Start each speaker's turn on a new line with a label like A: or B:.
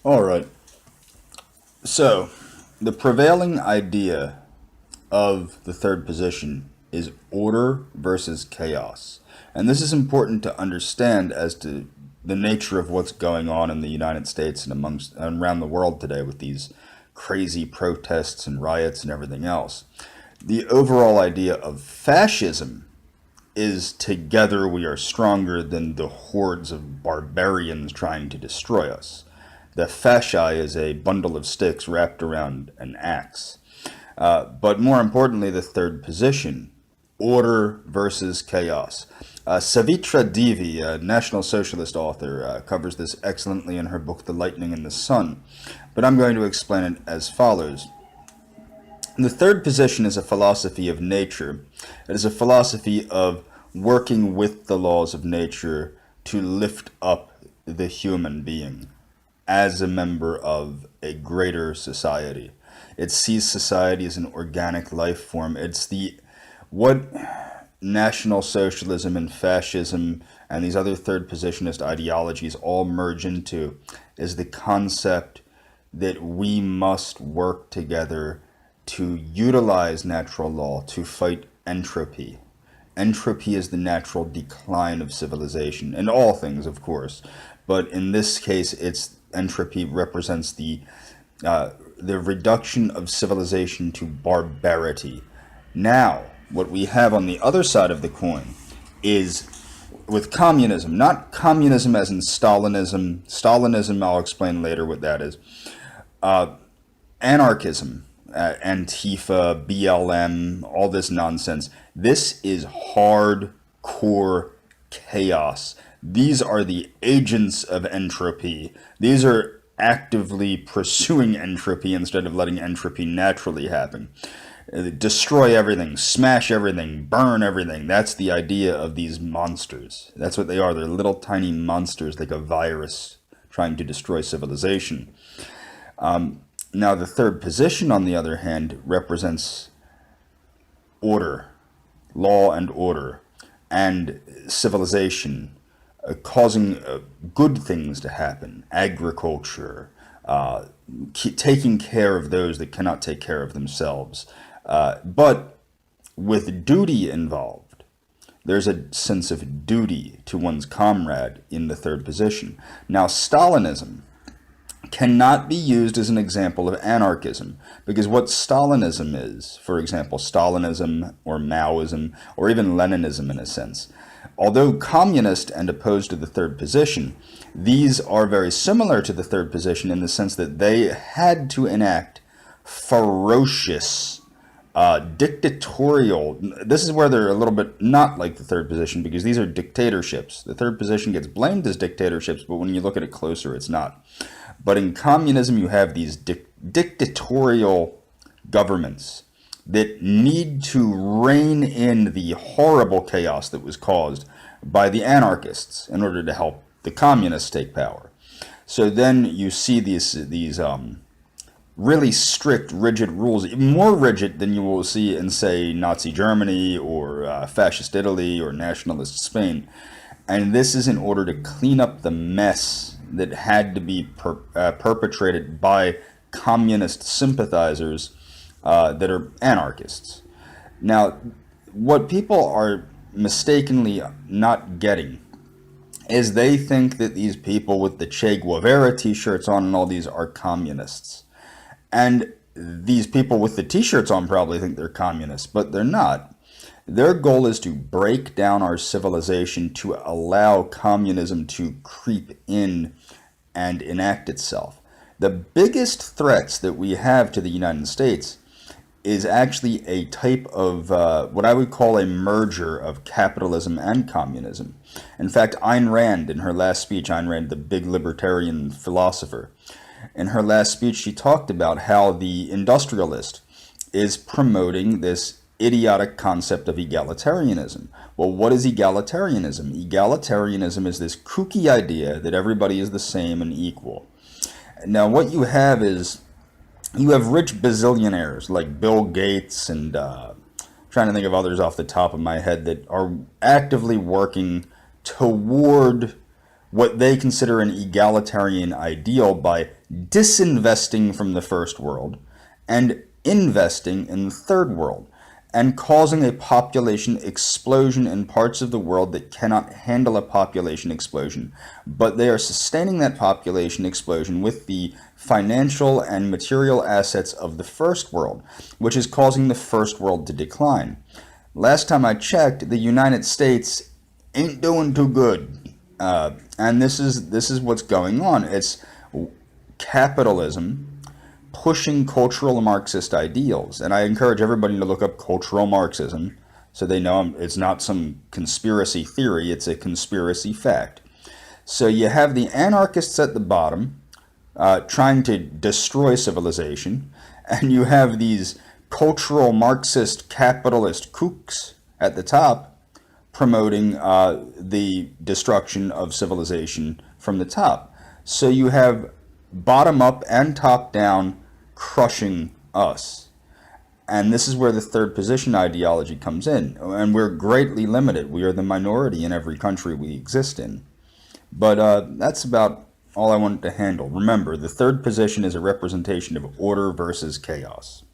A: All right. So, the prevailing idea of the third position is order versus chaos. And this is important to understand as to the nature of what's going on in the United States and amongst and around the world today with these crazy protests and riots and everything else. The overall idea of fascism is together we are stronger than the hordes of barbarians trying to destroy us. The fasci is a bundle of sticks wrapped around an axe. But more importantly, the third position, order versus chaos. Savitra Devi, a National Socialist author, covers this excellently in her book The Lightning in the Sun. But I'm going to explain it as follows. The third position is a philosophy of nature. It is a philosophy of working with the laws of nature to lift up the human being as a member of a greater society. It sees society as an organic life form. It's the what National Socialism and fascism and these other third positionist ideologies all merge into is the concept that we must work together to utilize natural law to fight entropy. Entropy is the natural decline of civilization, in all things, of course, but in this case, it's entropy represents the reduction of civilization to barbarity. Now, what we have on the other side of the coin is with communism, not communism as in Stalinism. Stalinism, I'll explain later what that is. Anarchism, Antifa, BLM, all this nonsense. This is hardcore chaos. These are the agents of entropy. These are actively pursuing entropy instead of letting entropy naturally happen. Destroy everything, smash everything, burn everything. That's the idea of these monsters. That's what they are. They're little tiny monsters like a virus trying to destroy civilization. Now, the third position, on the other hand, represents order, law and order, and civilization, causing good things to happen, agriculture, taking care of those that cannot take care of themselves, but with duty involved. There's a sense of duty to one's comrade in the third position. Now, Stalinism cannot be used as an example of anarchism, because what Stalinism is, for example, Stalinism or Maoism or even Leninism in a sense, although communist and opposed to the third position, these are very similar to the third position in the sense that they had to enact ferocious, dictatorial. This is where they're a little bit not like the third position because these are dictatorships. The third position gets blamed as dictatorships, but when you look at it closer, it's not. But in communism, you have these dictatorial governments that need to rein in the horrible chaos that was caused by the anarchists in order to help the communists take power. So then you see these really strict, rigid rules, more rigid than you will see in, say, Nazi Germany or fascist Italy or nationalist Spain. And this is in order to clean up the mess that had to be perpetrated by communist sympathizers that are anarchists. Now, what people are mistakenly not getting is they think that these people with the Che Guevara t-shirts on and all these are communists. And these people with the t-shirts on probably think they're communists, but they're not. Their goal is to break down our civilization to allow communism to creep in and enact itself. The biggest threats that we have to the United States is actually a type of what I would call a merger of capitalism and communism. In fact, Ayn Rand, in her last speech, Ayn Rand, the big libertarian philosopher, in her last speech, she talked about how the industrialist is promoting this idiotic concept of egalitarianism. Well, what is egalitarianism? Egalitarianism is this kooky idea that everybody is the same and equal. Now, what you have is you have rich bazillionaires like Bill Gates and trying to think of others off the top of my head that are actively working toward what they consider an egalitarian ideal by disinvesting from the first world and investing in the third world, and causing a population explosion in parts of the world that cannot handle a population explosion. But they are sustaining that population explosion with the financial and material assets of the first world, which is causing the first world to decline. Last time I checked, the United States ain't doing too good. And this is what's going on. It's capitalism pushing cultural Marxist ideals. And I encourage everybody to look up cultural Marxism so they know it's not some conspiracy theory, it's a conspiracy fact. So you have the anarchists at the bottom trying to destroy civilization, and you have these cultural Marxist capitalist kooks at the top promoting the destruction of civilization from the top. So you have bottom up and top down crushing us. And this is where the third position ideology comes in. And we're greatly limited. We are the minority in every country we exist in. But that's about all I wanted to handle. Remember, the third position is a representation of order versus chaos.